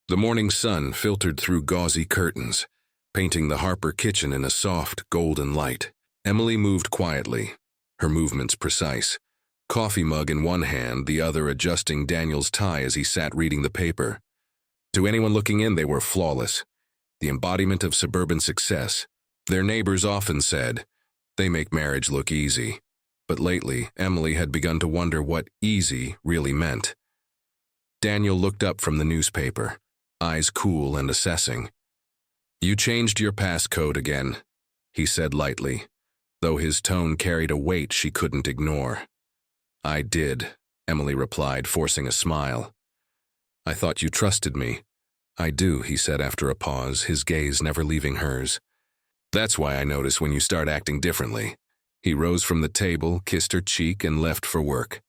The morning sun filtered through gauzy curtains, painting the Harper kitchen in a soft, golden light. Emily moved quietly, her movements precise, coffee mug in one hand, the other adjusting Daniel's tie as he sat reading the paper. To anyone looking in, they were flawless, the embodiment of suburban success. Their neighbors often said, "They make marriage look easy." But lately, Emily had begun to wonder what easy really meant. Daniel looked up from the newspaper, eyes cool and assessing. "You changed your passcode again," he said lightly, though his tone carried a weight she couldn't ignore. "I did," Emily replied, forcing a smile. "I thought you trusted me." "I do," he said after a pause, his gaze never leaving hers. "That's why I notice when you start acting differently." He rose from the table, kissed her cheek, and left for work.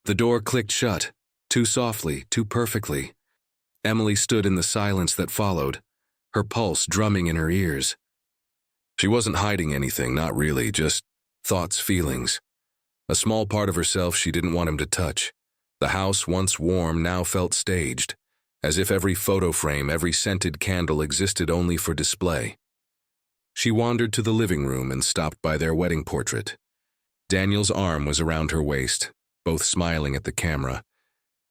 The door clicked shut, too softly, too perfectly. Emily stood in the silence that followed, her pulse drumming in her ears. She wasn't hiding anything, not really, just thoughts, feelings. A small part of herself she didn't want him to touch. The house, once warm, now felt staged, as if every photo frame, every scented candle existed only for display. She wandered to the living room and stopped by their wedding portrait. Daniel's arm was around her waist, both smiling at the camera,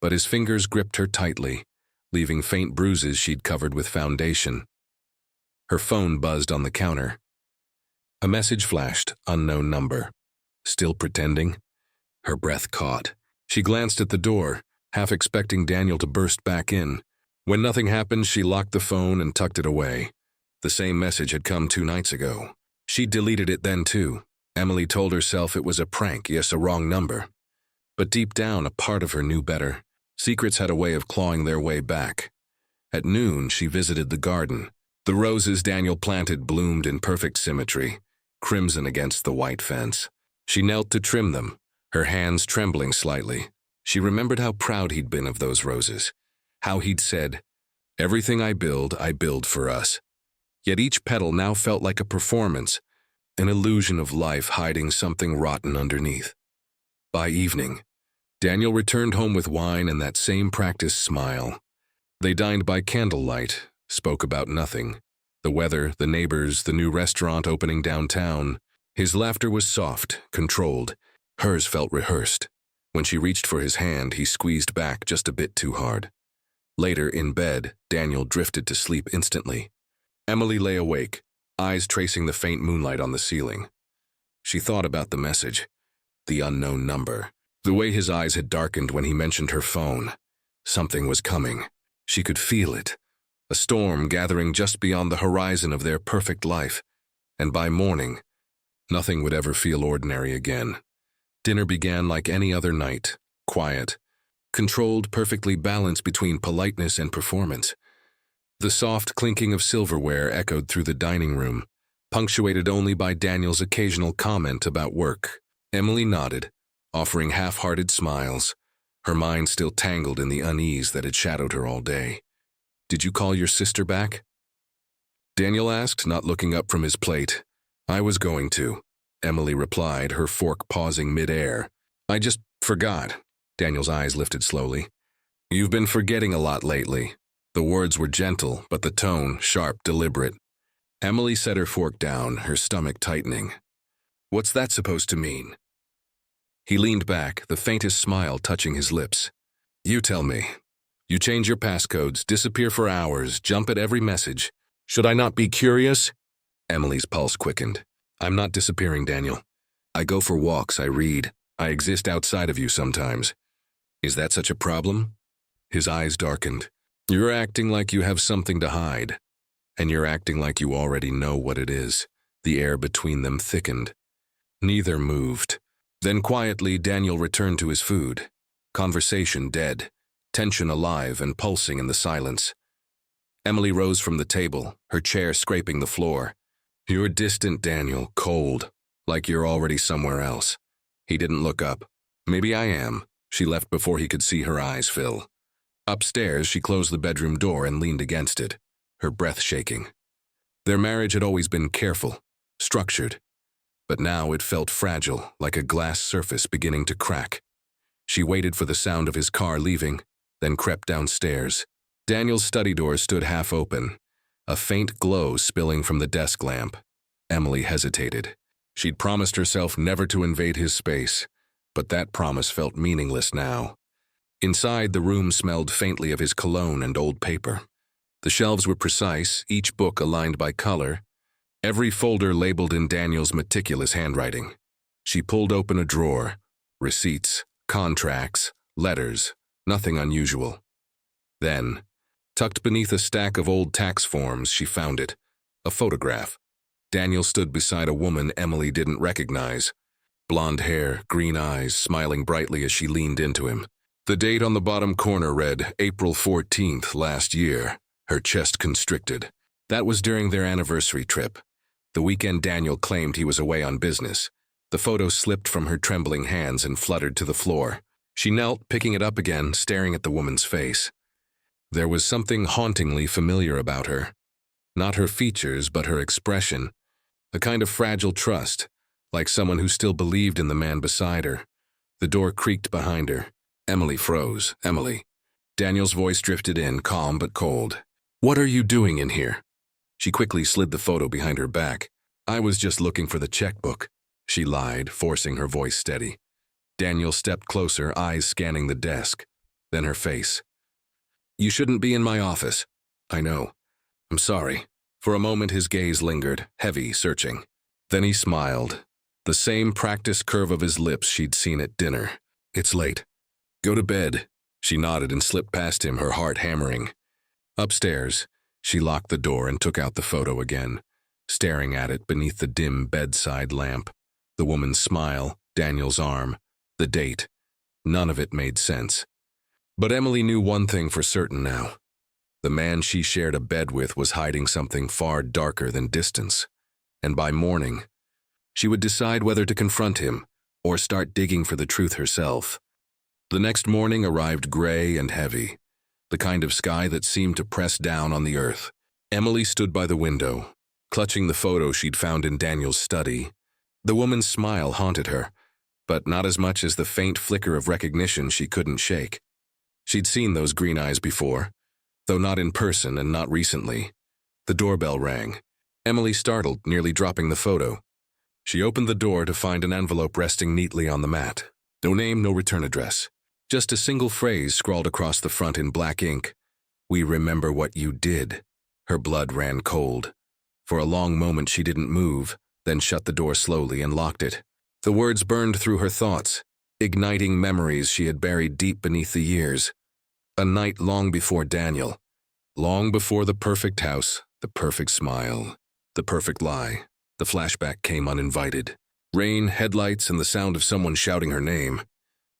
but his fingers gripped her tightly, leaving faint bruises she'd covered with foundation. Her phone buzzed on the counter. A message flashed, unknown number. Still pretending? Her breath caught. She glanced at the door, half expecting Daniel to burst back in. When nothing happened, she locked the phone and tucked it away. The same message had come 2 nights ago. She'd deleted it then too. Emily told herself it was a prank, yes, a wrong number. But deep down, a part of her knew better. Secrets had a way of clawing their way back. At noon, she visited the garden. The roses Daniel planted bloomed in perfect symmetry, crimson against the white fence. She knelt to trim them, her hands trembling slightly. She remembered how proud he'd been of those roses, how he'd said, "Everything I build for us." Yet each petal now felt like a performance, an illusion of life hiding something rotten underneath. By evening, Daniel returned home with wine and that same practiced smile. They dined by candlelight, spoke about nothing. The weather, the neighbors, the new restaurant opening downtown. His laughter was soft, controlled. Hers felt rehearsed. When she reached for his hand, he squeezed back just a bit too hard. Later, in bed, Daniel drifted to sleep instantly. Emily lay awake, eyes tracing the faint moonlight on the ceiling. She thought about the message, the unknown number, the way his eyes had darkened when he mentioned her phone. Something was coming. She could feel it. A storm gathering just beyond the horizon of their perfect life. And by morning, nothing would ever feel ordinary again. Dinner began like any other night, quiet, controlled, perfectly balanced between politeness and performance. The soft clinking of silverware echoed through the dining room, punctuated only by Daniel's occasional comment about work. Emily nodded, offering half-hearted smiles, her mind still tangled in the unease that had shadowed her all day. "Did you call your sister back?" Daniel asked, not looking up from his plate. "I was going to," Emily replied, her fork pausing mid-air. "I just forgot." Daniel's eyes lifted slowly. "You've been forgetting a lot lately." The words were gentle, but the tone, sharp, deliberate. Emily set her fork down, her stomach tightening. "What's that supposed to mean?" He leaned back, the faintest smile touching his lips. "You tell me. You change your passcodes, disappear for hours, jump at every message. Should I not be curious?" Emily's pulse quickened. "I'm not disappearing, Daniel. I go for walks, I read. I exist outside of you sometimes. Is that such a problem?" His eyes darkened. "You're acting like you have something to hide. And you're acting like you already know what it is." The air between them thickened. Neither moved. Then quietly, Daniel returned to his food. Conversation dead, tension alive and pulsing in the silence. Emily rose from the table, her chair scraping the floor. "You're distant, Daniel, cold, like you're already somewhere else." He didn't look up. "Maybe I am." She left before he could see her eyes fill. Upstairs, she closed the bedroom door and leaned against it, her breath shaking. Their marriage had always been careful, structured, but now it felt fragile, like a glass surface beginning to crack. She waited for the sound of his car leaving, then crept downstairs. Daniel's study door stood half open, a faint glow spilling from the desk lamp. Emily hesitated. She'd promised herself never to invade his space, but that promise felt meaningless now. Inside, the room smelled faintly of his cologne and old paper. The shelves were precise, each book aligned by color, every folder labeled in Daniel's meticulous handwriting. She pulled open a drawer. Receipts, contracts, letters, nothing unusual. Then, tucked beneath a stack of old tax forms, she found it. A photograph. Daniel stood beside a woman Emily didn't recognize. Blonde hair, green eyes, smiling brightly as she leaned into him. The date on the bottom corner read April 14th last year. Her chest constricted. That was during their anniversary trip. The weekend Daniel claimed he was away on business. The photo slipped from her trembling hands and fluttered to the floor. She knelt, picking it up again, staring at the woman's face. There was something hauntingly familiar about her. Not her features, but her expression. A kind of fragile trust, like someone who still believed in the man beside her. The door creaked behind her. Emily froze. Emily. Daniel's voice drifted in, calm but cold. What are you doing in here? She quickly slid the photo behind her back. I was just looking for the checkbook, she lied, forcing her voice steady. Daniel stepped closer, eyes scanning the desk. Then her face. You shouldn't be in my office. I know. I'm sorry. For a moment his gaze lingered, heavy, searching. Then he smiled. The same practiced curve of his lips she'd seen at dinner. It's late. Go to bed. She nodded and slipped past him, her heart hammering. Upstairs, she locked the door and took out the photo again, staring at it beneath the dim bedside lamp. The woman's smile, Daniel's arm, the date. None of it made sense. But Emily knew one thing for certain now. The man she shared a bed with was hiding something far darker than distance. And by morning, she would decide whether to confront him or start digging for the truth herself. The next morning arrived gray and heavy, the kind of sky that seemed to press down on the earth. Emily stood by the window, clutching the photo she'd found in Daniel's study. The woman's smile haunted her, but not as much as the faint flicker of recognition she couldn't shake. She'd seen those green eyes before, though not in person and not recently. The doorbell rang. Emily startled, nearly dropping the photo. She opened the door to find an envelope resting neatly on the mat. No name, no return address. Just a single phrase scrawled across the front in black ink. We remember what you did. Her blood ran cold. For a long moment she didn't move, then shut the door slowly and locked it. The words burned through her thoughts, igniting memories she had buried deep beneath the years. A night long before Daniel. Long before the perfect house, the perfect smile, the perfect lie. The flashback came uninvited. Rain, headlights, and the sound of someone shouting her name.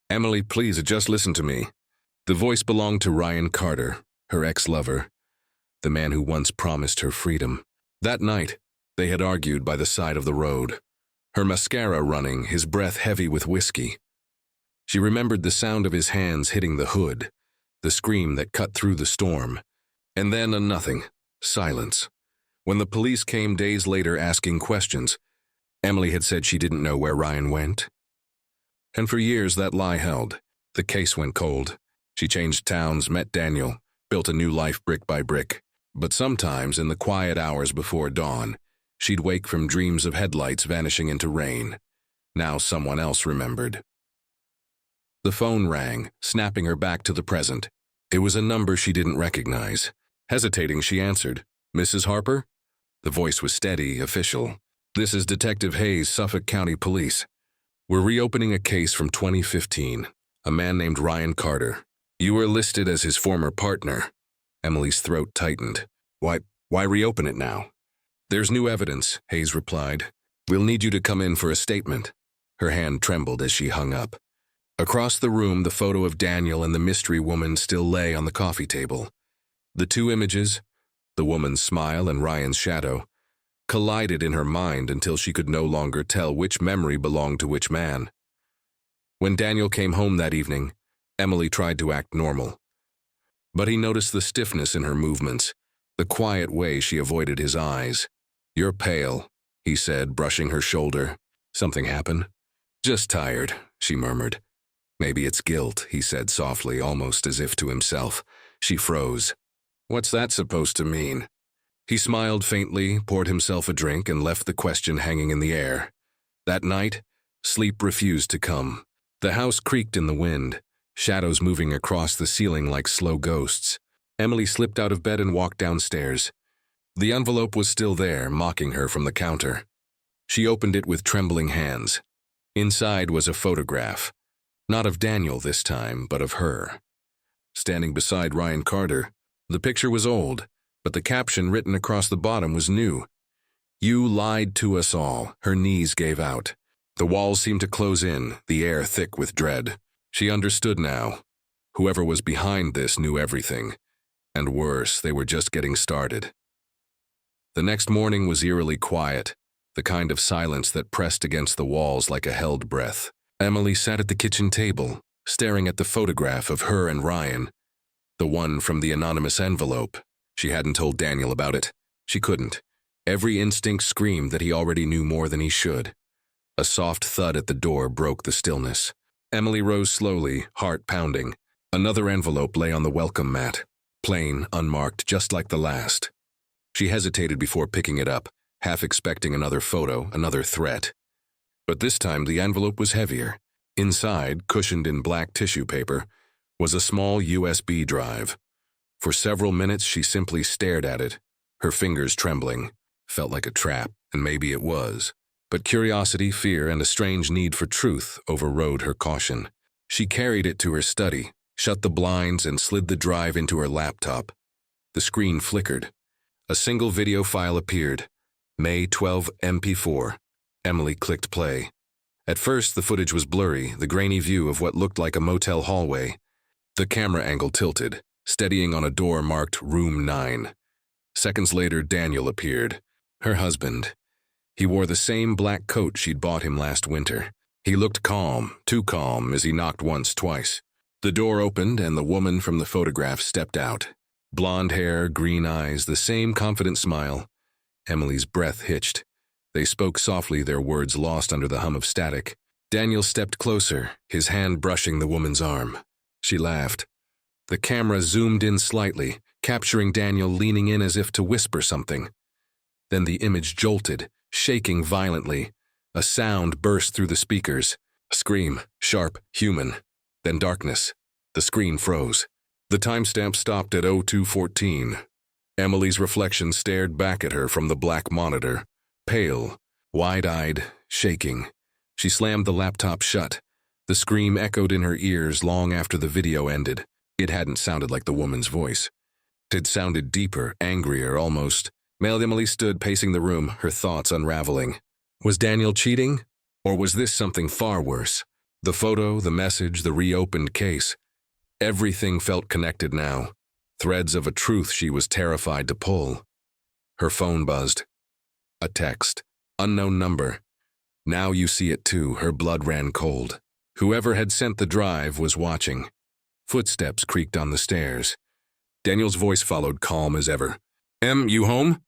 Emily, please, just listen to me. The voice belonged to Ryan Carter, her ex-lover, the man who once promised her freedom. That night, they had argued by the side of the road, her mascara running, his breath heavy with whiskey. She remembered the sound of his hands hitting the hood, the scream that cut through the storm, and then a nothing, silence. When the police came days later asking questions, Emily had said she didn't know where Ryan went. And for years that lie held. The case went cold. She changed towns, met Daniel, built a new life brick by brick. But sometimes, in the quiet hours before dawn, she'd wake from dreams of headlights vanishing into rain. Now someone else remembered. The phone rang, snapping her back to the present. It was a number she didn't recognize. Hesitating, she answered. Mrs. Harper? The voice was steady, official. This is Detective Hayes, Suffolk County Police. We're reopening a case from 2015. A man named Ryan Carter. You were listed as his former partner. Emily's throat tightened. Why reopen it now? There's new evidence, Hayes replied. We'll need you to come in for a statement. Her hand trembled as she hung up. Across the room, the photo of Daniel and the mystery woman still lay on the coffee table. The two images, the woman's smile and Ryan's shadow, collided in her mind until she could no longer tell which memory belonged to which man. When Daniel came home that evening, Emily tried to act normal. But he noticed the stiffness in her movements, the quiet way she avoided his eyes. You're pale, he said, brushing her shoulder. Something happened? Just tired, she murmured. Maybe it's guilt, he said softly, almost as if to himself. She froze. What's that supposed to mean? He smiled faintly, poured himself a drink, and left the question hanging in the air. That night, sleep refused to come. The house creaked in the wind, shadows moving across the ceiling like slow ghosts. Emily slipped out of bed and walked downstairs. The envelope was still there, mocking her from the counter. She opened it with trembling hands. Inside was a photograph. Not of Daniel this time, but of her. Standing beside Ryan Carter, the picture was old, but the caption written across the bottom was new. "You lied to us all." Her knees gave out. The walls seemed to close in, the air thick with dread. She understood now. Whoever was behind this knew everything. And worse, they were just getting started. The next morning was eerily quiet, the kind of silence that pressed against the walls like a held breath. Emily sat at the kitchen table, staring at the photograph of her and Ryan, the one from the anonymous envelope. She hadn't told Daniel about it. She couldn't. Every instinct screamed that he already knew more than he should. A soft thud at the door broke the stillness. Emily rose slowly, heart pounding. Another envelope lay on the welcome mat, plain, unmarked, just like the last. She hesitated before picking it up, half expecting another photo, another threat. But this time the envelope was heavier. Inside, cushioned in black tissue paper, was a small USB drive. For several minutes she simply stared at it, her fingers trembling. Felt like a trap, and maybe it was. But curiosity, fear, and a strange need for truth overrode her caution. She carried it to her study, shut the blinds, and slid the drive into her laptop. The screen flickered. A single video file appeared. May 12 MP4. Emily clicked play. At first, the footage was blurry, the grainy view of what looked like a motel hallway. The camera angle tilted, steadying on a door marked Room 9. Seconds later, Daniel appeared. Her husband. He wore the same black coat she'd bought him last winter. He looked calm, too calm, as he knocked once, twice. The door opened and the woman from the photograph stepped out. Blonde hair, green eyes, the same confident smile. Emily's breath hitched. They spoke softly, their words lost under the hum of static. Daniel stepped closer, his hand brushing the woman's arm. She laughed. The camera zoomed in slightly, capturing Daniel leaning in as if to whisper something. Then the image jolted, shaking violently. A sound burst through the speakers. A scream, sharp, human. Then darkness. The screen froze. The timestamp stopped at 02:14. Emily's reflection stared back at her from the black monitor, pale, wide-eyed, shaking. She slammed the laptop shut. The scream echoed in her ears long after the video ended. It hadn't sounded like the woman's voice. It had sounded deeper, angrier, almost. Emily stood pacing the room, her thoughts unraveling. Was Daniel cheating? Or was this something far worse? The photo, the message, the reopened case. Everything felt connected now. Threads of a truth she was terrified to pull. Her phone buzzed. A text. Unknown number. Now you see it too. Her blood ran cold. Whoever had sent the drive was watching. Footsteps creaked on the stairs. Daniel's voice followed, calm as ever. You home?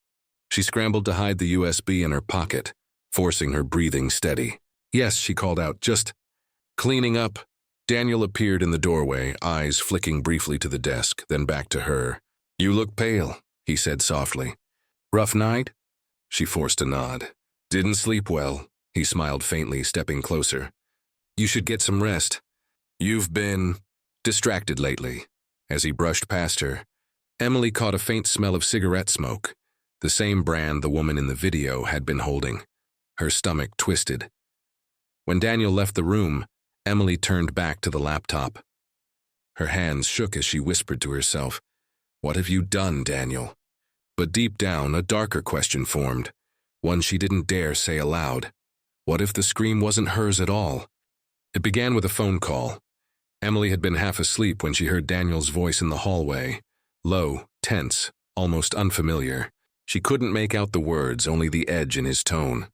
She scrambled to hide the USB in her pocket, forcing her breathing steady. Yes, she called out, just cleaning up. Daniel appeared in the doorway, eyes flicking briefly to the desk, then back to her. You look pale, he said softly. Rough night? She forced a nod. Didn't sleep well, he smiled faintly, stepping closer. You should get some rest. You've been distracted lately. As he brushed past her, Emily caught a faint smell of cigarette smoke, the same brand the woman in the video had been holding. Her stomach twisted. When Daniel left the room, Emily turned back to the laptop. Her hands shook as she whispered to herself, What have you done, Daniel? But deep down, a darker question formed, one she didn't dare say aloud. What if the scream wasn't hers at all? It began with a phone call. Emily had been half asleep when she heard Daniel's voice in the hallway. Low, tense, almost unfamiliar. She couldn't make out the words, only the edge in his tone.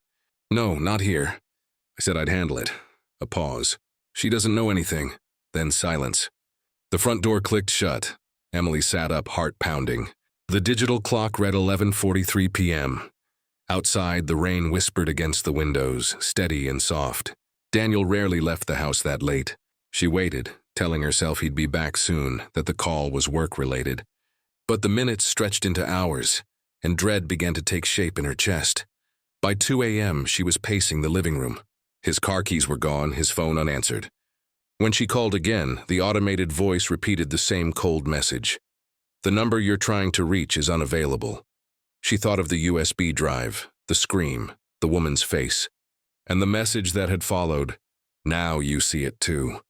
No, not here. I said I'd handle it. A pause. She doesn't know anything. Then silence. The front door clicked shut. Emily sat up, heart pounding. The digital clock read 11:43 p.m. Outside, the rain whispered against the windows, steady and soft. Daniel rarely left the house that late. She waited, telling herself he'd be back soon, that the call was work-related. But the minutes stretched into hours, and dread began to take shape in her chest. By 2 a.m., she was pacing the living room. His car keys were gone, his phone unanswered. When she called again, the automated voice repeated the same cold message. "The number you're trying to reach is unavailable." She thought of the USB drive, the scream, the woman's face, and the message that had followed. "Now you see it too."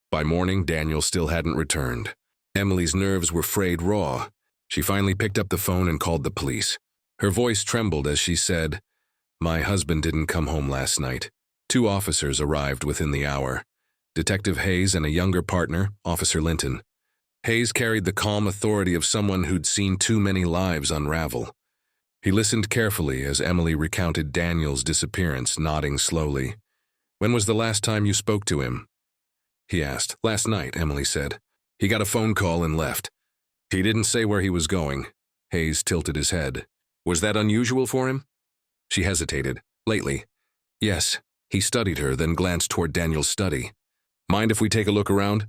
By morning, Daniel still hadn't returned. Emily's nerves were frayed raw. She finally picked up the phone and called the police. Her voice trembled as she said, "My husband didn't come home last night." 2 officers arrived within the hour. Detective Hayes and a younger partner, Officer Linton. Hayes carried the calm authority of someone who'd seen too many lives unravel. He listened carefully as Emily recounted Daniel's disappearance, nodding slowly. "When was the last time you spoke to him?" he asked. "Last night," Emily said. "He got a phone call and left. He didn't say where he was going." Hayes tilted his head. "Was that unusual for him?" She hesitated. "Lately." "Yes." He studied her, then glanced toward Daniel's study. "Mind if we take a look around?"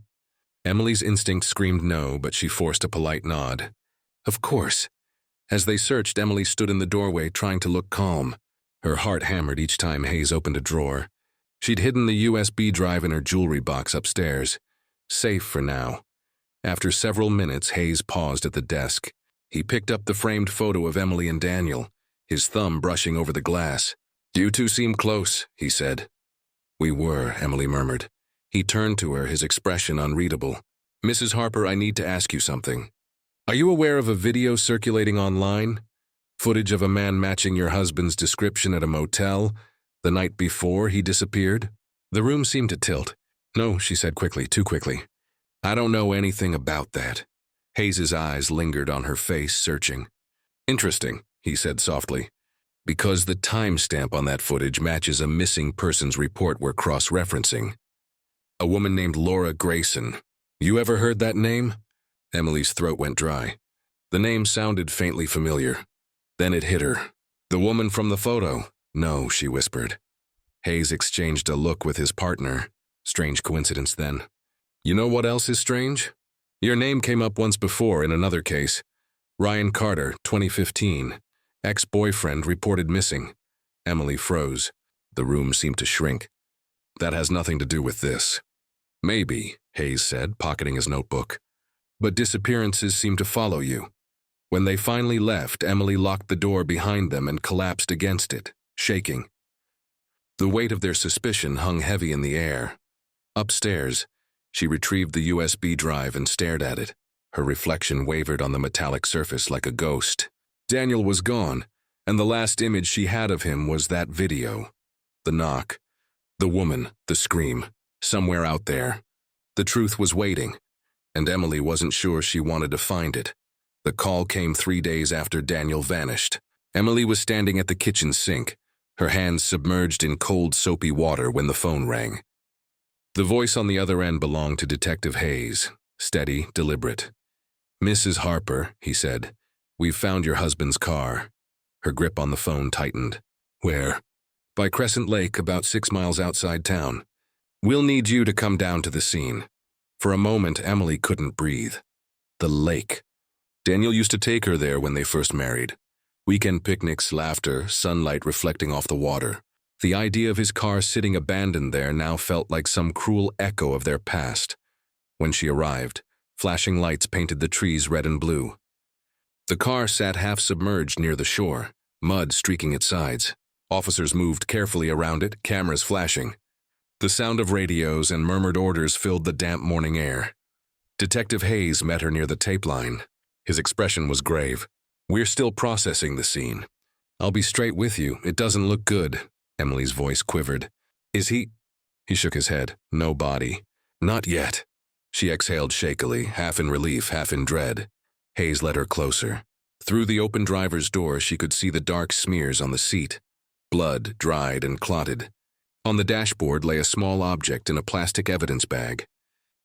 Emily's instinct screamed no, but she forced a polite nod. "Of course." As they searched, Emily stood in the doorway, trying to look calm. Her heart hammered each time Hayes opened a drawer. She'd hidden the USB drive in her jewelry box upstairs. Safe for now. After several minutes, Hayes paused at the desk. He picked up the framed photo of Emily and Daniel, his thumb brushing over the glass. "You two seem close," he said. "We were," Emily murmured. He turned to her, his expression unreadable. "Mrs. Harper, I need to ask you something. Are you aware of a video circulating online? Footage of a man matching your husband's description at a motel the night before he disappeared?" The room seemed to tilt. "No," she said quickly, too quickly. "I don't know anything about that." Hayes's eyes lingered on her face, searching. "Interesting," he said softly, "because the timestamp on that footage matches a missing persons report we're cross-referencing. A woman named Laura Grayson. You ever heard that name?" Emily's throat went dry. The name sounded faintly familiar. Then it hit her. "The woman from the photo?" "No," she whispered. Hayes exchanged a look with his partner. Strange coincidence, then. "You know what else is strange? Your name came up once before in another case. Ryan Carter, 2015. Ex-boyfriend reported missing." Emily froze. The room seemed to shrink. "That has nothing to do with this." "Maybe," Hayes said, pocketing his notebook. "But disappearances seem to follow you." When they finally left, Emily locked the door behind them and collapsed against it, shaking. The weight of their suspicion hung heavy in the air. Upstairs, she retrieved the USB drive and stared at it. Her reflection wavered on the metallic surface like a ghost. Daniel was gone, and the last image she had of him was that video. The knock. The woman, the scream. Somewhere out there. The truth was waiting, and Emily wasn't sure she wanted to find it. The call came 3 days after Daniel vanished. Emily was standing at the kitchen sink, her hands submerged in cold, soapy water when the phone rang. The voice on the other end belonged to Detective Hayes, steady, deliberate. "Mrs. Harper," he said, "we've found your husband's car." Her grip on the phone tightened. "Where?" "By Crescent Lake, about 6 miles outside town. We'll need you to come down to the scene." For a moment, Emily couldn't breathe. The lake. Daniel used to take her there when they first married. Weekend picnics, laughter, sunlight reflecting off the water. The idea of his car sitting abandoned there now felt like some cruel echo of their past. When she arrived, flashing lights painted the trees red and blue. The car sat half submerged near the shore, mud streaking its sides. Officers moved carefully around it, cameras flashing. The sound of radios and murmured orders filled the damp morning air. Detective Hayes met her near the tape line. His expression was grave. "We're still processing the scene. I'll be straight with you. It doesn't look good." Emily's voice quivered. "Is he?" He shook his head. "No body." "Not yet." She exhaled shakily, half in relief, half in dread. Hayes led her closer. Through the open driver's door, she could see the dark smears on the seat. Blood, dried and clotted. On the dashboard lay a small object in a plastic evidence bag.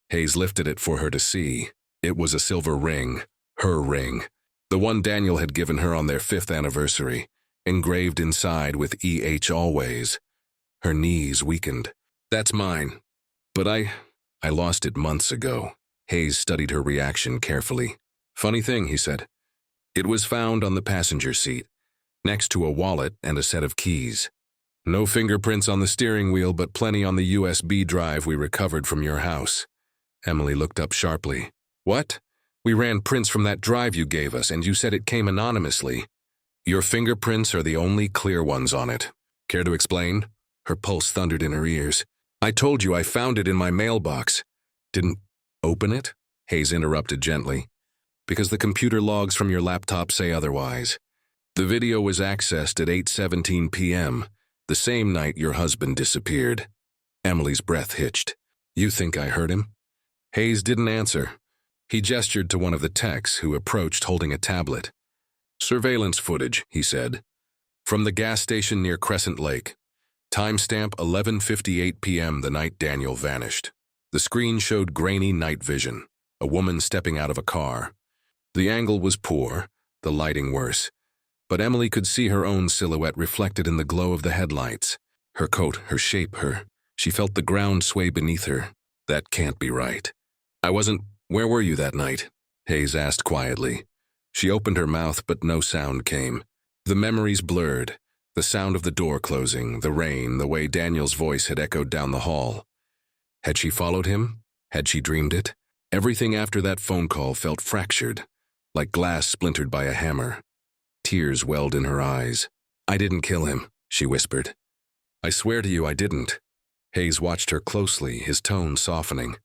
Hayes lifted it for her to see. It was a silver ring, her ring, the one Daniel had given her on their 5th anniversary, engraved inside with E.H. Always. Her knees weakened. "That's mine. But I lost it months ago." Hayes studied her reaction carefully. "Funny thing," he said. It was found on the passenger seat, next to a wallet and a set of keys. No fingerprints on the steering wheel, but plenty on the USB drive we recovered from your house. Emily looked up sharply. What? We ran prints from that drive you gave us, and you said it came anonymously. Your fingerprints are the only clear ones on it. Care to explain? Her pulse thundered in her ears. I told you I found it in my mailbox. Didn't open it? Hayes interrupted gently. Because the computer logs from your laptop say otherwise. The video was accessed at 8:17 p.m., the same night your husband disappeared. Emily's breath hitched. You think I heard him? Hayes didn't answer. He gestured to one of the techs who approached holding a tablet. Surveillance footage, he said. From the gas station near Crescent Lake. Timestamp 11:58 p.m. the night Daniel vanished. The screen showed grainy night vision, a woman stepping out of a car. The angle was poor, the lighting worse, but Emily could see her own silhouette reflected in the glow of the headlights. Her coat, her shape, she felt the ground sway beneath her. That can't be right. Where were you that night? Hayes asked quietly. She opened her mouth, but no sound came. The memories blurred, the sound of the door closing, the rain, the way Daniel's voice had echoed down the hall. Had she followed him? Had she dreamed it? Everything after that phone call felt fractured, like glass splintered by a hammer. Tears welled in her eyes. I didn't kill him, she whispered. I swear to you I didn't. Hayes watched her closely, his tone softening.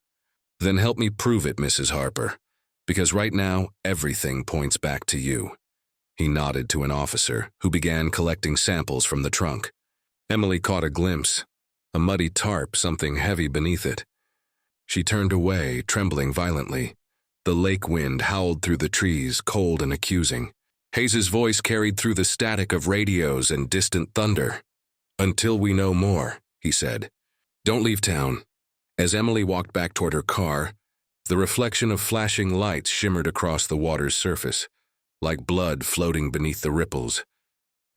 Then help me prove it, Mrs. Harper, because right now everything points back to you. He nodded to an officer who began collecting samples from the trunk. Emily caught a glimpse, a muddy tarp, something heavy beneath it. She turned away, trembling violently. The lake wind howled through the trees, cold and accusing. Hayes's voice carried through the static of radios and distant thunder. Until we know more, he said. Don't leave town. As Emily walked back toward her car, the reflection of flashing lights shimmered across the water's surface, like blood floating beneath the ripples.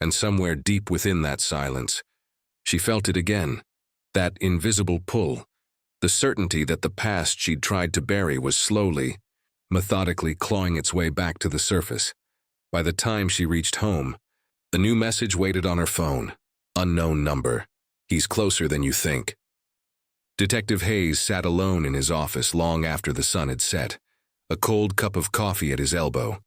And somewhere deep within that silence, she felt it again, that invisible pull, the certainty that the past she'd tried to bury was slowly, methodically clawing its way back to the surface. By the time she reached home, a new message waited on her phone. Unknown number. He's closer than you think. Detective Hayes sat alone in his office long after the sun had set, a cold cup of coffee at his elbow,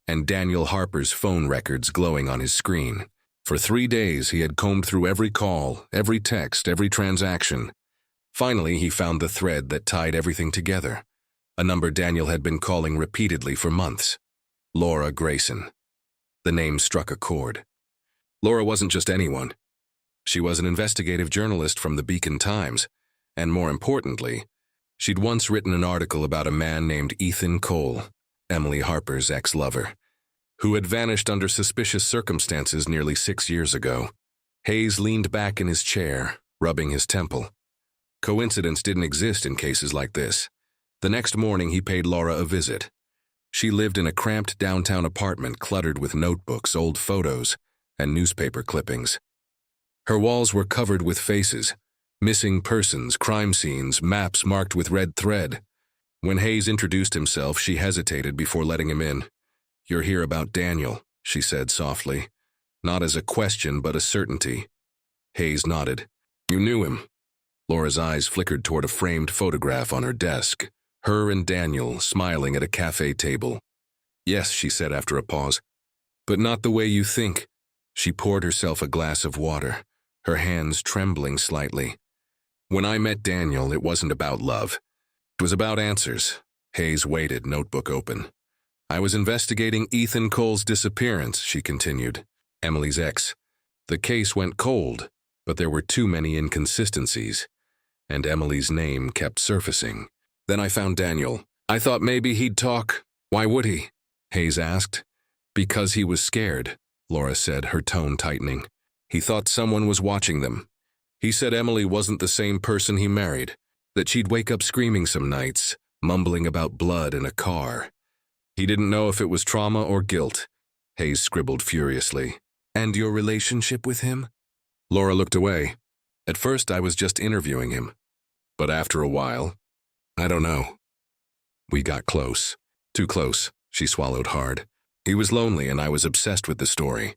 and Daniel Harper's phone records glowing on his screen. For 3 days he had combed through every call, every text, every transaction. Finally, he found the thread that tied everything together, a number Daniel had been calling repeatedly for months. Laura Grayson. The name struck a chord. Laura wasn't just anyone. She was an investigative journalist from the Beacon Times, and more importantly, she'd once written an article about a man named Ethan Cole, Emily Harper's ex-lover, who had vanished under suspicious circumstances nearly 6 years ago. Hayes leaned back in his chair, rubbing his temple. Coincidence didn't exist in cases like this. The next morning he paid Laura a visit. She lived in a cramped downtown apartment cluttered with notebooks, old photos, and newspaper clippings. Her walls were covered with faces, missing persons, crime scenes, maps marked with red thread. When Hayes introduced himself, she hesitated before letting him in. You're here about Daniel, she said softly, not as a question but a certainty. Hayes nodded. You knew him. Laura's eyes flickered toward a framed photograph on her desk, her and Daniel smiling at a cafe table. Yes, she said after a pause, but not the way you think. She poured herself a glass of water, her hands trembling slightly. When I met Daniel, it wasn't about love. It was about answers. Hayes waited, notebook open. I was investigating Ethan Cole's disappearance, she continued. Emily's ex. The case went cold, but there were too many inconsistencies, and Emily's name kept surfacing. Then I found Daniel. I thought maybe he'd talk. Why would he? Hayes asked. Because he was scared, Laura said, her tone tightening. He thought someone was watching them. He said Emily wasn't the same person he married, that she'd wake up screaming some nights, mumbling about blood in a car. He didn't know if it was trauma or guilt. Hayes scribbled furiously. And your relationship with him? Laura looked away. At first I was just interviewing him. But after a while, I don't know. We got close. Too close, she swallowed hard. He was lonely and I was obsessed with the story.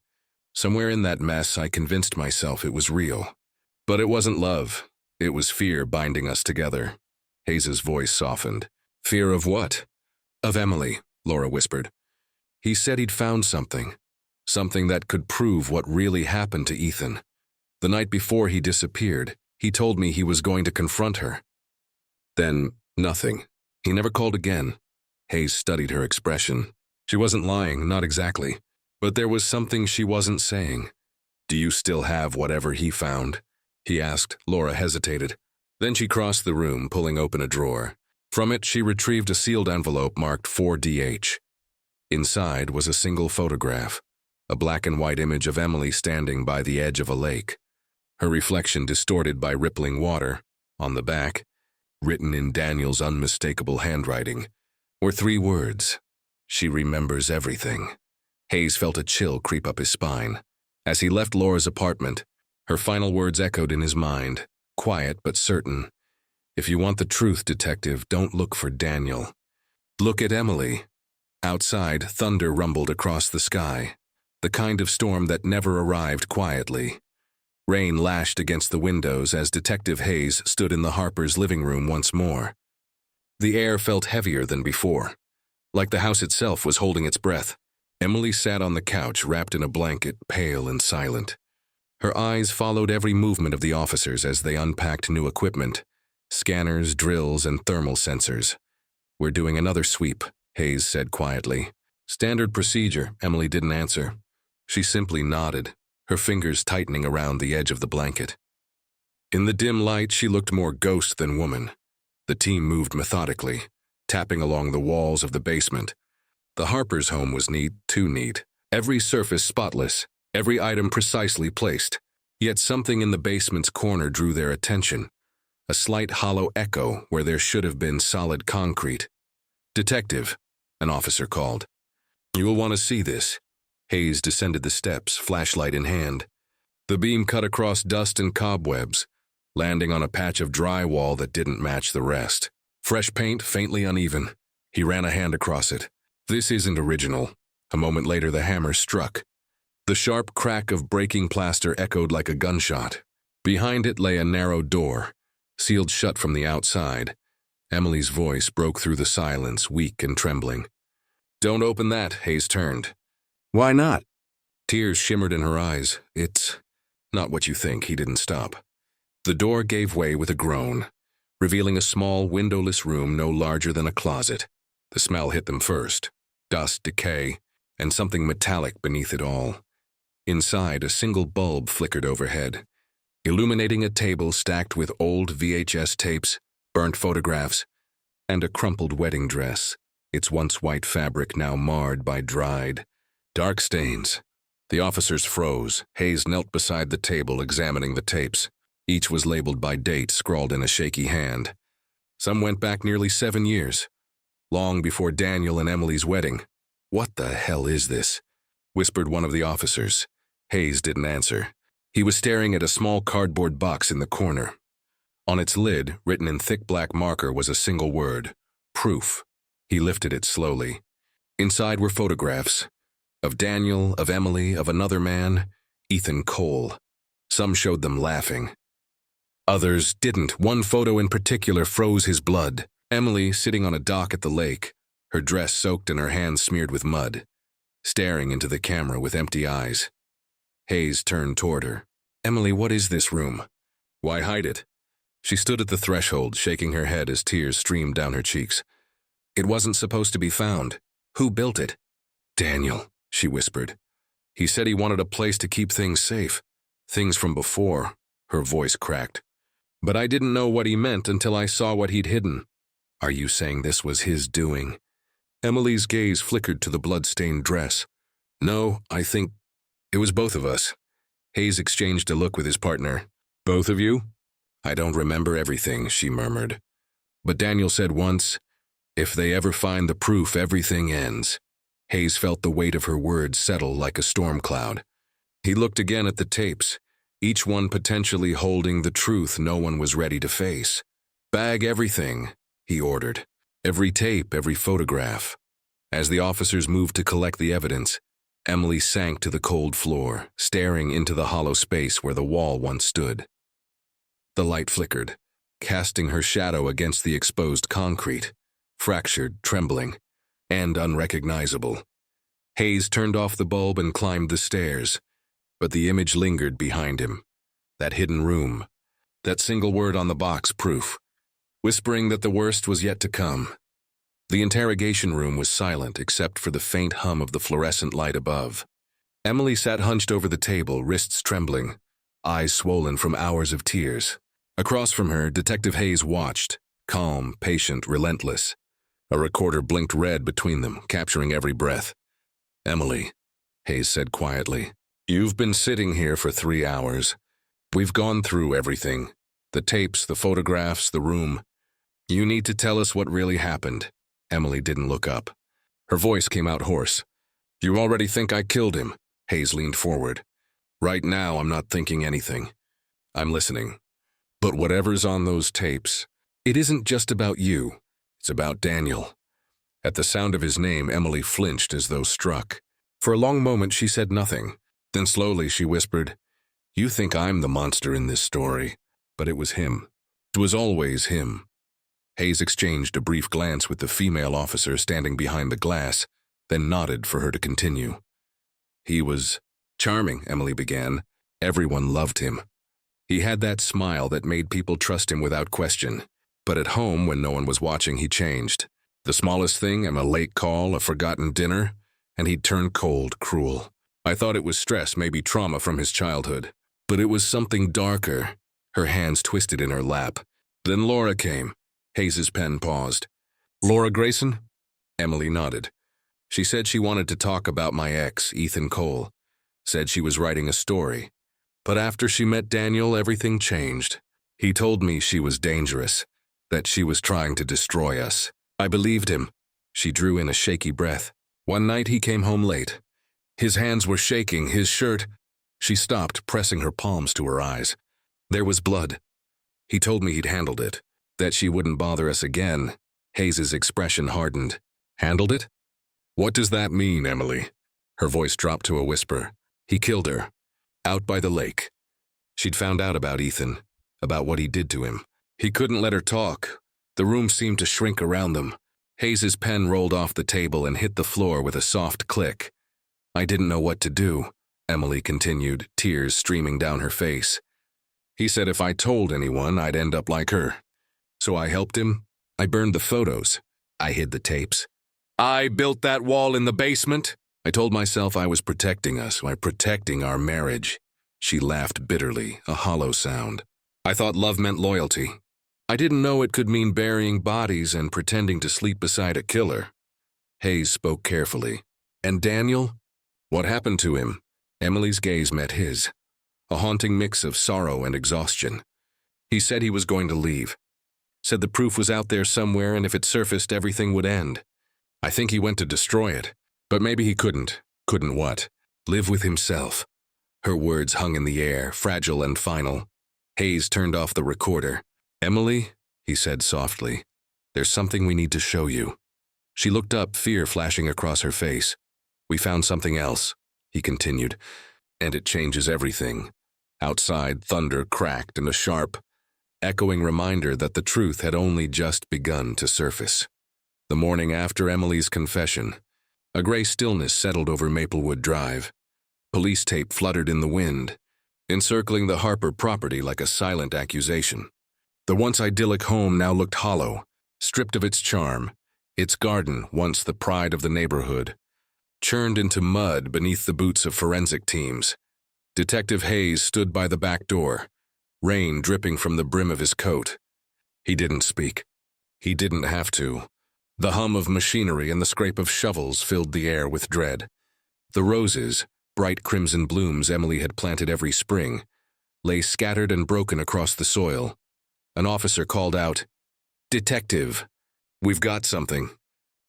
Somewhere in that mess, I convinced myself it was real. But it wasn't love. It was fear binding us together. Hayes's voice softened. Fear of what? Of Emily, Laura whispered. He said he'd found something. Something that could prove what really happened to Ethan. The night before he disappeared, he told me he was going to confront her. Then, nothing. He never called again. Hayes studied her expression. She wasn't lying, not exactly. But there was something she wasn't saying. Do you still have whatever he found? He asked. Laura hesitated. Then she crossed the room, pulling open a drawer. From it, she retrieved a sealed envelope marked 4DH. Inside was a single photograph, a black and white image of Emily standing by the edge of a lake. Her reflection distorted by rippling water. On the back, written in Daniel's unmistakable handwriting, were 3 words. She remembers everything. Hayes felt a chill creep up his spine. As he left Laura's apartment, her final words echoed in his mind, quiet but certain. If you want the truth, detective, don't look for Daniel. Look at Emily. Outside, thunder rumbled across the sky, the kind of storm that never arrived quietly. Rain lashed against the windows as Detective Hayes stood in the Harpers' living room once more. The air felt heavier than before, like the house itself was holding its breath. Emily sat on the couch, wrapped in a blanket, pale and silent. Her eyes followed every movement of the officers as they unpacked new equipment, scanners, drills, and thermal sensors. We're doing another sweep, Hayes said quietly. Standard procedure, Emily didn't answer. She simply nodded, her fingers tightening around the edge of the blanket. In the dim light, she looked more ghost than woman. The team moved methodically, tapping along the walls of the basement. The Harpers' home was neat, too neat. Every surface spotless, every item precisely placed. Yet something in the basement's corner drew their attention. A slight hollow echo where there should have been solid concrete. Detective, an officer called. You will want to see this. Hayes descended the steps, flashlight in hand. The beam cut across dust and cobwebs, landing on a patch of drywall that didn't match the rest. Fresh paint, faintly uneven. He ran a hand across it. This isn't original. A moment later, the hammer struck. The sharp crack of breaking plaster echoed like a gunshot. Behind it lay a narrow door, sealed shut from the outside. Emily's voice broke through the silence, weak and trembling. Don't open that, Hayes turned. Why not? Tears shimmered in her eyes. It's not what you think. He didn't stop. The door gave way with a groan, revealing a small, windowless room no larger than a closet. The smell hit them first. Dust, decay, and something metallic beneath it all. Inside, a single bulb flickered overhead, illuminating a table stacked with old VHS tapes, burnt photographs, and a crumpled wedding dress, its once white fabric now marred by dried, dark stains. The officers froze. Hayes knelt beside the table, examining the tapes. Each was labeled by date, scrawled in a shaky hand. Some went back nearly 7 years, long before Daniel and Emily's wedding. What the hell is this? Whispered one of the officers. Hayes didn't answer. He was staring at a small cardboard box in the corner. On its lid, written in thick black marker, was a single word, proof. He lifted it slowly. Inside were photographs. Of Daniel, of Emily, of another man, Ethan Cole. Some showed them laughing. Others didn't. One photo in particular froze his blood. Emily sitting on a dock at the lake, her dress soaked and her hands smeared with mud, staring into the camera with empty eyes. Hayes turned toward her. Emily, what is this room? Why hide it? She stood at the threshold, shaking her head as tears streamed down her cheeks. It wasn't supposed to be found. Who built it? Daniel, she whispered. He said he wanted a place to keep things safe. Things from before. Her voice cracked. But I didn't know what he meant until I saw what he'd hidden. Are you saying this was his doing? Emily's gaze flickered to the blood-stained dress. No, I think it was both of us. Hayes exchanged a look with his partner. Both of you? I don't remember everything, she murmured. But Daniel said once, if they ever find the proof, everything ends. Hayes felt the weight of her words settle like a storm cloud. He looked again at the tapes, each one potentially holding the truth no one was ready to face. Bag everything, he ordered. Every tape, every photograph. As the officers moved to collect the evidence, Emily sank to the cold floor, staring into the hollow space where the wall once stood. The light flickered, casting her shadow against the exposed concrete, fractured, trembling, and unrecognizable. Hayes turned off the bulb and climbed the stairs, but the image lingered behind him. That hidden room, that single word on the box, proof, whispering that the worst was yet to come. The interrogation room was silent except for the faint hum of the fluorescent light above. Emily sat hunched over the table, wrists trembling, eyes swollen from hours of tears. Across from her, Detective Hayes watched, calm, patient, relentless. A recorder blinked red between them, capturing every breath. "Emily," Hayes said quietly, "you've been sitting here for 3 hours. We've gone through everything. The tapes, the photographs, the room. You need to tell us what really happened." Emily didn't look up. Her voice came out hoarse. "You already think I killed him?" Hayes leaned forward. "Right now, I'm not thinking anything. I'm listening. But whatever's on those tapes, it isn't just about you. It's about Daniel." At the sound of his name, Emily flinched as though struck. For a long moment, she said nothing. Then slowly she whispered, "You think I'm the monster in this story, but it was him. It was always him." Hayes exchanged a brief glance with the female officer standing behind the glass, then nodded for her to continue. "He was charming," Emily began. "Everyone loved him. He had that smile that made people trust him without question. But at home, when no one was watching, he changed. The smallest thing, a late call, a forgotten dinner, and he'd turn cold, cruel. I thought it was stress, maybe trauma from his childhood. But it was something darker." Her hands twisted in her lap. "Then Laura came." Hayes's pen paused. "Laura Grayson?" Emily nodded. "She said she wanted to talk about my ex, Ethan Cole. Said she was writing a story. But after she met Daniel, everything changed. He told me she was dangerous, that she was trying to destroy us. I believed him." She drew in a shaky breath. "One night he came home late. His hands were shaking, his shirt—" She stopped, pressing her palms to her eyes. "There was blood. He told me he'd handled it, that she wouldn't bother us again." Hayes's expression hardened. "Handled it? What does that mean, Emily?" Her voice dropped to a whisper. "He killed her. Out by the lake. She'd found out about Ethan, about what he did to him. He couldn't let her talk. The room seemed to shrink around them." Hayes's pen rolled off the table and hit the floor with a soft click. "I didn't know what to do," Emily continued, tears streaming down her face. "He said if I told anyone, I'd end up like her. So I helped him. I burned the photos. I hid the tapes. I built that wall in the basement. I told myself I was protecting us, by protecting our marriage." She laughed bitterly, a hollow sound. "I thought love meant loyalty. I didn't know it could mean burying bodies and pretending to sleep beside a killer." Hayes spoke carefully. "And Daniel? What happened to him?" Emily's gaze met his, a haunting mix of sorrow and exhaustion. "He said he was going to leave. Said the proof was out there somewhere, and if it surfaced, everything would end. I think he went to destroy it. But maybe he couldn't. Couldn't what? Live with himself." Her words hung in the air, fragile and final. Hayes turned off the recorder. "Emily," he said softly, "there's something we need to show you." She looked up, fear flashing across her face. "We found something else," he continued, "and it changes everything." Outside, thunder cracked and a sharp, echoing reminder that the truth had only just begun to surface. The morning after Emily's confession, a gray stillness settled over Maplewood Drive. Police tape fluttered in the wind, encircling the Harper property like a silent accusation. The once idyllic home now looked hollow, stripped of its charm. Its garden, once the pride of the neighborhood, churned into mud beneath the boots of forensic teams. Detective Hayes stood by the back door, rain dripping from the brim of his coat. He didn't speak. He didn't have to. The hum of machinery and the scrape of shovels filled the air with dread. The roses, bright crimson blooms Emily had planted every spring, lay scattered and broken across the soil. An officer called out, "Detective, we've got something."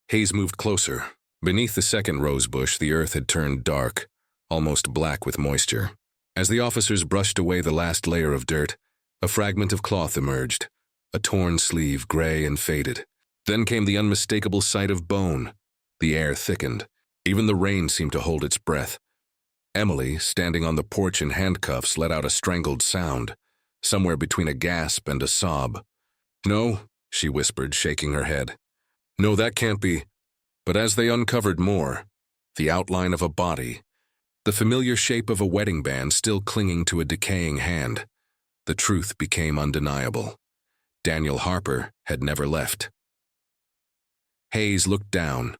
Hayes moved closer. Beneath the second rose bush, the earth had turned dark, almost black with moisture. As the officers brushed away the last layer of dirt, a fragment of cloth emerged, a torn sleeve, gray and faded. Then came the unmistakable sight of bone, The air thickened. Even the rain seemed to hold its breath. Emily, standing on the porch in handcuffs, let out a strangled sound, somewhere between a gasp and a sob. "No," she whispered, shaking her head. "No, that can't be." But as they uncovered more, the outline of a body, the familiar shape of a wedding band still clinging to a decaying hand, the truth became undeniable. Daniel Harper had never left. Hayes looked down,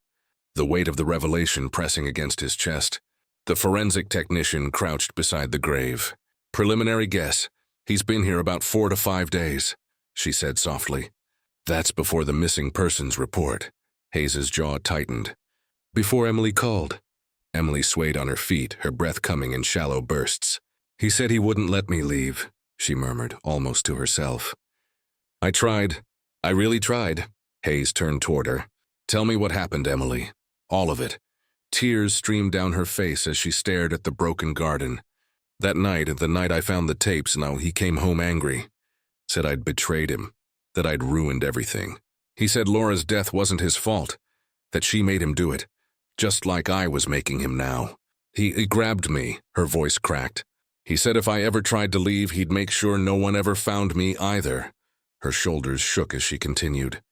the weight of the revelation pressing against his chest. The forensic technician crouched beside the grave. "Preliminary guess, he's been here about 4 to 5 days, she said softly. "That's before the missing persons report." Hayes's jaw tightened. "Before Emily called." Emily swayed on her feet, her breath coming in shallow bursts. "He said he wouldn't let me leave," she murmured, almost to herself. "I tried. I really tried." Hayes turned toward her. "Tell me what happened, Emily. All of it." Tears streamed down her face as she stared at the broken garden. "That night, the night I found the tapes, now he came home angry. Said I'd betrayed him, that I'd ruined everything. He said Laura's death wasn't his fault, that she made him do it, just like I was making him now. He grabbed me," her voice cracked. "He said if I ever tried to leave, he'd make sure no one ever found me either." Her shoulders shook as she continued.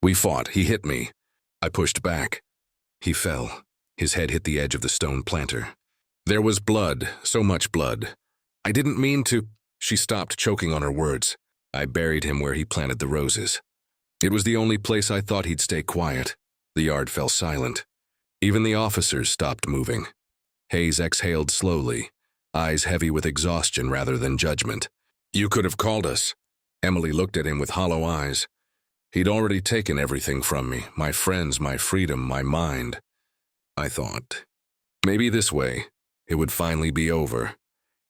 "We fought. He hit me. I pushed back. He fell. His head hit the edge of the stone planter. There was blood, so much blood. I didn't mean to." She stopped, choking on her words. "I buried him where he planted the roses. It was the only place I thought he'd stay quiet." The yard fell silent. Even the officers stopped moving. Hayes exhaled slowly, eyes heavy with exhaustion rather than judgment. "You could have called us." Emily looked at him with hollow eyes. "He'd already taken everything from me, my friends, my freedom, my mind. I thought, maybe this way, it would finally be over."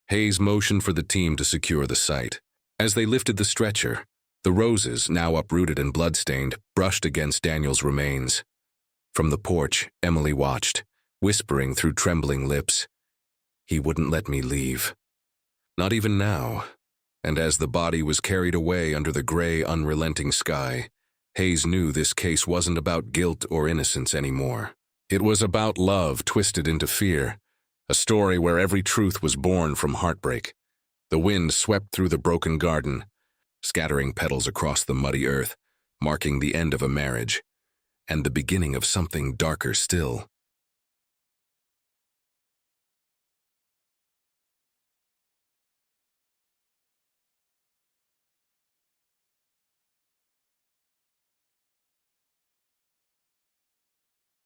Hayes motioned for the team to secure the site. As they lifted the stretcher, the roses, now uprooted and bloodstained, brushed against Daniel's remains. From the porch, Emily watched, whispering through trembling lips, "He wouldn't let me leave. Not even now." And as the body was carried away under the gray, unrelenting sky, Hayes knew this case wasn't about guilt or innocence anymore. It was about love twisted into fear, a story where every truth was born from heartbreak. The wind swept through the broken garden, scattering petals across the muddy earth, marking the end of a marriage, and the beginning of something darker still.